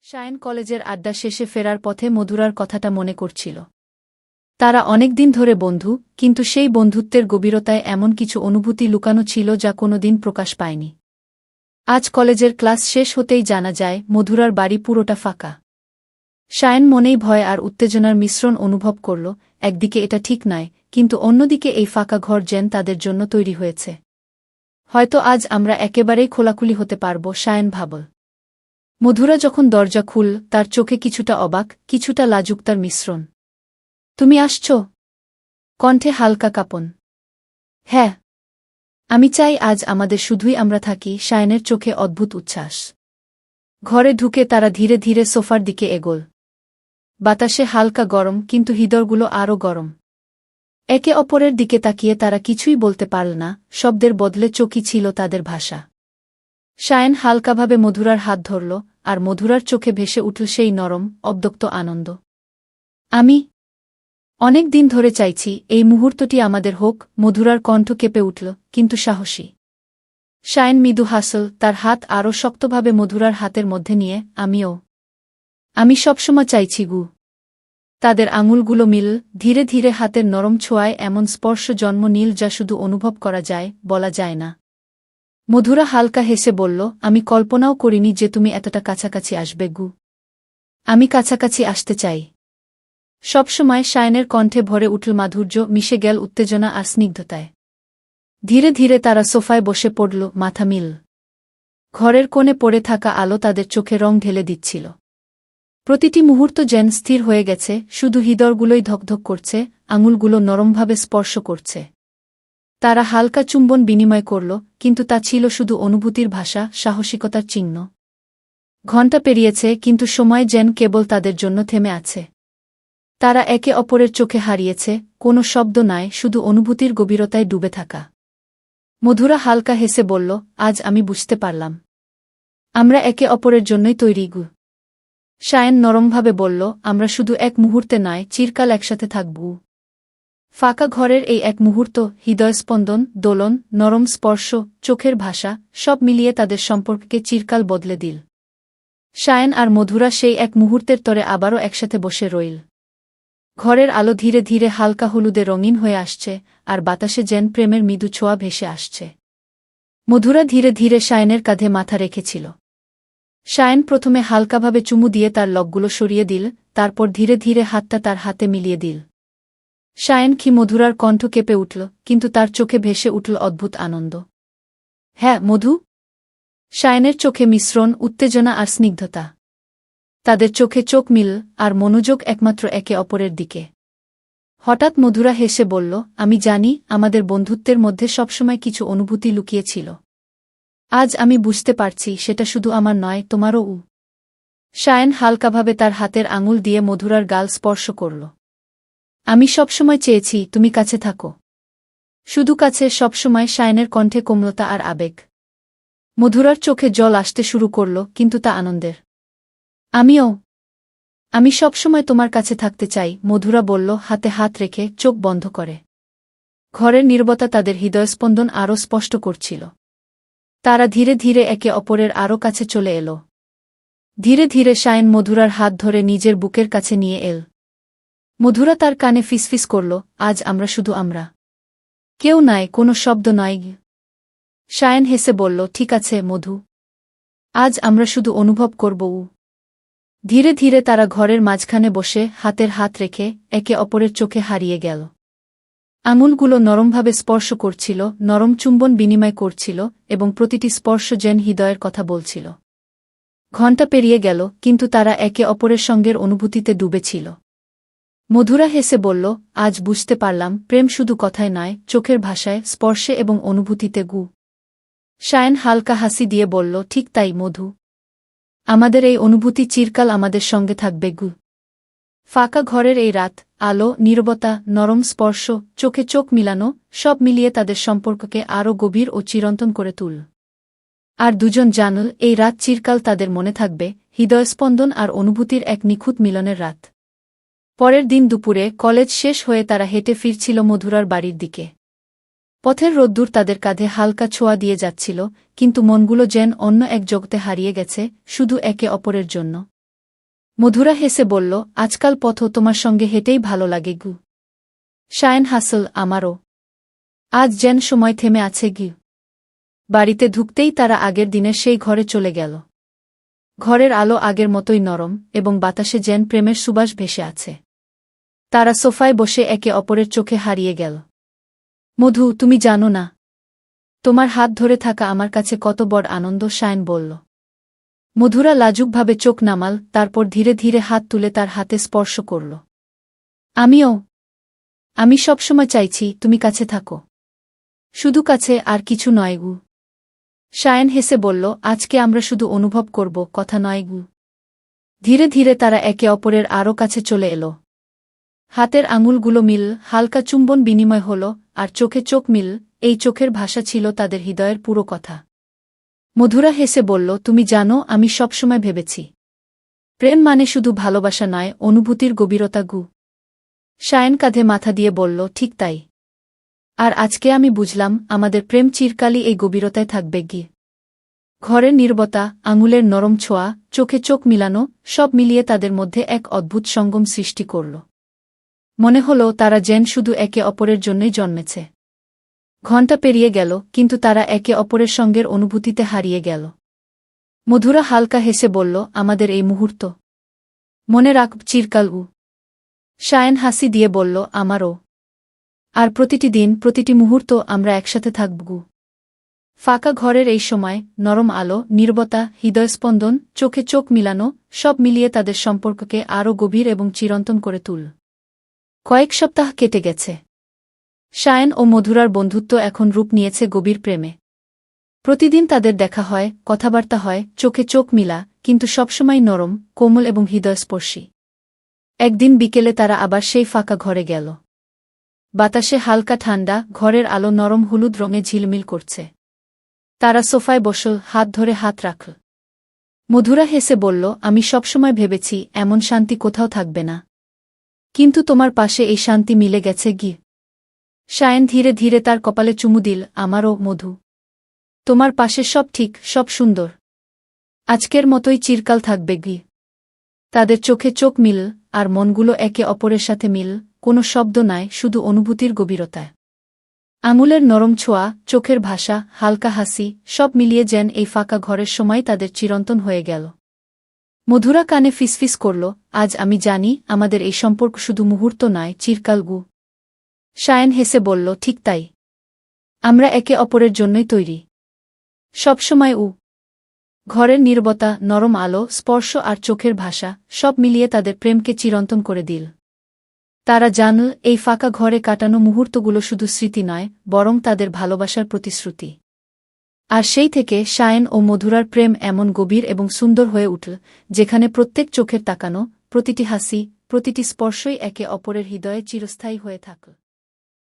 শায়ন কলেজের আড্ডা শেষে ফেরার পথে মধুরার কথাটা মনে করছিল। তারা অনেকদিন ধরে বন্ধু, কিন্তু সেই বন্ধুত্বের গভীরতায় এমন কিছু অনুভূতি লুকানো ছিল যা কোনোদিন প্রকাশ পায়নি। আজ কলেজের ক্লাস শেষ হতেই জানা যায় মধুরার বাড়ি পুরোটা ফাঁকা। শায়ন মনেই ভয় আর উত্তেজনার মিশ্রণ অনুভব করল, একদিকে এটা ঠিক নয়, কিন্তু অন্যদিকে এই ফাঁকা ঘর যেন তাদের জন্য তৈরি হয়েছে। হয়তো আজ আমরা একেবারেই খোলাখুলি হতে পারব, শায়ন ভাবল। মধুরা যখন দরজা খুলল, তার চোখে কিছুটা অবাক, কিছুটা লাজুকতার মিশ্রণ। তুমি আসছ? কণ্ঠে হালকা কাঁপন। হ্যাঁ, আমি চাই আজ আমাদের শুধুই আমরা থাকি, শায়নের চোখে অদ্ভুত উচ্ছ্বাস। ঘরে ঢুকে তারা ধীরে ধীরে সোফার দিকে এগোল। বাতাসে হালকা গরম, কিন্তু হৃদয়গুলো আরও গরম। একে অপরের দিকে তাকিয়ে তারা কিছুই বলতে পারল না, শব্দের বদলে চোখই ছিল তাদের ভাষা। শায়ন হালকাভাবে মধুরার হাত ধরল, আর মধুরার চোখে ভেসে উঠল সেই নরম, অব্যক্ত আনন্দ। আমি অনেক দিন ধরে চাইছি এই মুহূর্তটি আমাদের হোক। মধুরার কণ্ঠ কেঁপে উঠল, কিন্তু সাহসী। শায়ন মৃদু হাসল, তার হাত আরও শক্তভাবে মধুরার হাতের মধ্যে নিয়ে। আমি সবসময় চাইছি গু। তাদের আঙুলগুলো মিল, ধীরে ধীরে হাতের নরম ছোঁয়ায় এমন স্পর্শ জন্ম নীল যা শুধু অনুভব করা যায়, বলা যায় না। মধুরা হালকা হেসে বলল, আমি কল্পনাও করিনি যে তুমি এতটা কাছাকাছি আসবে গু। আমি কাছাকাছি আসতে চাই সবসময়। শায়নের কণ্ঠে ভরে উঠল মাধুর্য, মিশে গেল উত্তেজনা আর স্নিগ্ধতায়। ধীরে ধীরে তারা সোফায় বসে পড়ল, মাথা মিল। ঘরের কোণে পড়ে থাকা আলো তাদের চোখে রং ঢেলে দিচ্ছিল। প্রতিটি মুহূর্ত যেন স্থির হয়ে গেছে, শুধু হৃদয়গুলোই ধকধক করছে, আঙুলগুলো নরমভাবে স্পর্শ করছে। তারা হালকা চুম্বন বিনিময় করল, কিন্তু তা ছিল শুধু অনুভূতির ভাষা, সাহসিকতার চিহ্ন। ঘণ্টা পেরিয়েছে, কিন্তু সময় যেন কেবল তাদের জন্য থেমে আছে। তারা একে অপরের চোখে হারিয়েছে, কোনো শব্দ নয়, শুধু অনুভূতির গভীরতায় ডুবে থাকা। মধুরা হালকা হেসে বলল, আজ আমি বুঝতে পারলাম আমরা একে অপরের জন্যই তৈরি গু। শায়ন নরমভাবে বলল, আমরা শুধু এক মুহূর্তে নয়, চিরকাল একসাথে থাকব। ফাঁকা ঘরের এই এক মুহূর্ত, হৃদয়স্পন্দন, দোলন, নরম স্পর্শ, চোখের ভাষা, সব মিলিয়ে তাদের সম্পর্ককে চিরকাল বদলে দিল। শায়ন আর মধুরা সেই এক মুহূর্তের তরে আবারও একসাথে বসে রইল। ঘরের আলো ধীরে ধীরে হালকা হলুদে রঙিন হয়ে আসছে, আর বাতাসে যেন প্রেমের মৃদু ছোঁয়া ভেসে আসছে। মধুরা ধীরে ধীরে শায়নের কাঁধে মাথা রেখেছিল। শায়ন প্রথমে হালকাভাবে চুমু দিয়ে তার লকগুলো সরিয়ে দিল, তারপর ধীরে ধীরে হাতটা তার হাতে মিলিয়ে দিল। শায়ন কি মধুরার কণ্ঠ কেঁপে উঠল, কিন্তু তার চোখে ভেসে উঠল অদ্ভুত আনন্দ। হ্যাঁ মধু। শায়নের চোখে মিশ্রণ, উত্তেজনা আর স্নিগ্ধতা। তাদের চোখে চোখ মিল, আর মনোযোগ একমাত্র একে অপরের দিকে। হঠাৎ মধুরা হেসে বলল, আমি জানি আমাদের বন্ধুত্বের মধ্যে সবসময় কিছু অনুভূতি লুকিয়েছিল। আজ আমি বুঝতে পারছি সেটা শুধু আমার নয়, তোমারও। শায়ন হালকাভাবে তার হাতের আঙুল দিয়ে মধুরার গাল স্পর্শ করল। আমি সবসময় চেয়েছি তুমি কাছে থাকো। শুধু কাছে, সবসময়। শায়নের কণ্ঠে কোমলতা আর আবেগ। মধুরার চোখে জল আসতে শুরু করল, কিন্তু তা আনন্দের। আমি সবসময় তোমার কাছে থাকতে চাই, মধুরা বলল, হাতে হাত রেখে, চোখ বন্ধ করে। ঘরের নীরবতা তাদের হৃদয়স্পন্দন আরও স্পষ্ট করছিল। তারা ধীরে ধীরে একে অপরের আরও কাছে চলে এল। ধীরে ধীরে শায়ন মধুরার হাত ধরে নিজের বুকের কাছে নিয়ে এল। মধুরা তার কানে ফিসফিস করল, আজ আমরা শুধু আমরা। কেউ নয়, কোনো শব্দ নয়। শায়ন হেসে বলল, ঠিক আছে মধু, আজ আমরা শুধু অনুভব করব। ধীরে ধীরে তারা ঘরের মাঝখানে বসে, হাতের হাত রেখে, একে অপরের চোখে হারিয়ে গেল। আঙুলগুলো নরমভাবে স্পর্শ করছিল, নরম চুম্বন বিনিময় করছিল, এবং প্রতিটি স্পর্শ যেন হৃদয়ের কথা বলছিল। ঘণ্টা পেরিয়ে গেল, কিন্তু তারা একে অপরের সঙ্গের অনুভূতিতে ডুবেছিল। মধুরা হেসে বলল, আজ বুঝতে পারলাম প্রেম শুধু কথায় নয়, চোখের ভাষায়, স্পর্শে এবং অনুভূতিতে গু। শায়ন হালকা হাসি দিয়ে বলল, ঠিক তাই মধু, আমাদের এই অনুভূতি চিরকাল আমাদের সঙ্গে থাকবে গু। ফাঁকা ঘরের এই রাত, আলো, নীরবতা, নরম স্পর্শ, চোখে চোখ মিলানো, সব মিলিয়ে তাদের সম্পর্ককে আরও গভীর ও চিরন্তন করে তুলল। আর দুজন জানল, এই রাত চিরকাল তাদের মনে থাকবে, হৃদয়স্পন্দন আর অনুভূতির এক নিখুঁত মিলনের রাত। পরের দিন দুপুরে কলেজ শেষ হয়ে তারা হেঁটে ফিরছিল মধুরার বাড়ির দিকে। পথের রোদ্দুর তাদের কাঁধে হালকা ছোঁয়া দিয়ে যাচ্ছিল, কিন্তু মনগুলো যেন অন্য এক জগতে হারিয়ে গেছে, শুধু একে অপরের জন্য। মধুরা হেসে বলল, আজকাল পথ তোমার সঙ্গে হেঁটেই ভালো লাগে গু। শায়ন হাসল, আমারও। আজ যেন সময় থেমে আছে গি। বাড়িতে ঢুকতেই তারা আগের দিনের সেই ঘরে চলে গেল। ঘরের আলো আগের মতোই নরম এবং বাতাসে যেন প্রেমের সুবাস ভেসে আছে। তারা সোফায় বসে একে অপরের চোখে হারিয়ে গেল। মধু, তুমি জানো না, তোমার হাত ধরে থাকা আমার কাছে কত বড় আনন্দ, শায়ন বলল। মধুরা লাজুকভাবে চোখ নামাল, তারপর ধীরে ধীরে হাত তুলে তার হাতে স্পর্শ করল। আমিও। আমি সবসময় চাইছি তুমি কাছে থাকো। শুধু কাছে, আর কিছু নয় গু। শায়ন হেসে বলল, আজকে আমরা শুধু অনুভব করব, কথা নয় গু। ধীরে ধীরে তারা একে অপরের আরও কাছে চলে এল। হাতের আঙুলগুলো মিল, হালকা চুম্বন বিনিময় হল, আর চোখে চোখ মিল। এই চোখের ভাষা ছিল তাদের হৃদয়ের পুরো কথা। মধুরা হেসে বলল, তুমি জানো, আমি সবসময় ভেবেছি প্রেম মানে শুধু ভালোবাসা নয়, অনুভূতির গভীরতা গু। শায়ন কাঁধে মাথা দিয়ে বলল, ঠিক তাই। আর আজকে আমি বুঝলাম, আমাদের প্রেম চিরকালই এই গভীরতায় থাকবে গি। ঘরের নীরবতা, আঙুলের নরম ছোঁয়া, চোখে চোখ মিলানো, সব মিলিয়ে তাদের মধ্যে এক অদ্ভুত সঙ্গম সৃষ্টি করল। মনে হল তারা যেন শুধু একে অপরের জন্যই জন্মেছে। ঘণ্টা পেরিয়ে গেল, কিন্তু তারা একে অপরের সঙ্গের অনুভূতিতে হারিয়ে গেল। মধুরা হালকা হেসে বলল, আমাদের এই মুহূর্ত মনে রাখব চিরকাল উ। শায়ন হাসি দিয়ে বলল, আমারও। আর প্রতিটি দিন, প্রতিটি মুহূর্ত আমরা একসাথে থাকব গু। ফাঁকা ঘরের এই সময়, নরম আলো, নীরবতা, হৃদয়স্পন্দন, চোখে চোখ মিলানো, সব মিলিয়ে তাদের সম্পর্ককে আরও গভীর এবং চিরন্তন করে তুল। কয়েক সপ্তাহ কেটে গেছে। শায়ন ও মধুরার বন্ধুত্ব এখন রূপ নিয়েছে গভীর প্রেমে। প্রতিদিন তাদের দেখা হয়, কথাবার্তা হয়, চোখে চোখ মিলা, কিন্তু সবসময় নরম, কোমল এবং হৃদয়স্পর্শী। একদিন বিকেলে তারা আবার সেই ফাঁকা ঘরে গেল। বাতাসে হালকা ঠান্ডা, ঘরের আলো নরম হলুদ রঙে ঝিলমিল করছে। তারা সোফায় বসল, হাত ধরে হাত রাখল। মধুরা হেসে বলল, আমি সবসময় ভেবেছি এমন শান্তি কোথাও থাকবে না, কিন্তু তোমার পাশে এই শান্তি মিলে গেছে গি। শায়ন ধীরে ধীরে তার কপালে চুমু দিল, আমারও মধু। তোমার পাশে সব ঠিক, সব সুন্দর। আজকের মতোই চিরকাল থাকবে গি। তাদের চোখে চোখ মিল, আর মনগুলো একে অপরের সাথে মিল, কোনো শব্দ নয়, শুধু অনুভূতির গভীরতায়। আঙুলের নরম ছোঁয়া, চোখের ভাষা, হালকা হাসি, সব মিলিয়ে যেন এই ফাঁকা ঘরের সময় তাদের চিরন্তন হয়ে গেল। মধুরা কানে ফিসফিস করল, আজ আমি জানি, আমাদের এই সম্পর্ক শুধু মুহূর্ত নয়, চিরকাল গু। শায়ন হেসে বলল, ঠিক তাই। আমরা একে অপরের জন্যই তৈরি। সবসময় উ। ঘরের নীরবতা, নরম আলো, স্পর্শ আর চোখের ভাষা, সব মিলিয়ে তাদের প্রেমকে চিরন্তন করে দিল। তারা জানল, এই ফাঁকা ঘরে কাটানো মুহূর্তগুলো শুধু স্মৃতি নয়, বরং তাদের ভালোবাসার প্রতিশ্রুতি। আর সেই থেকে শায়ন ও মধুরার প্রেম এমন গভীর এবং সুন্দর হয়ে উঠল, যেখানে প্রত্যেক চোখের তাকানো, প্রতিটি হাসি, প্রতিটি স্পর্শই একে অপরের হৃদয়ে চিরস্থায়ী হয়ে থাকল।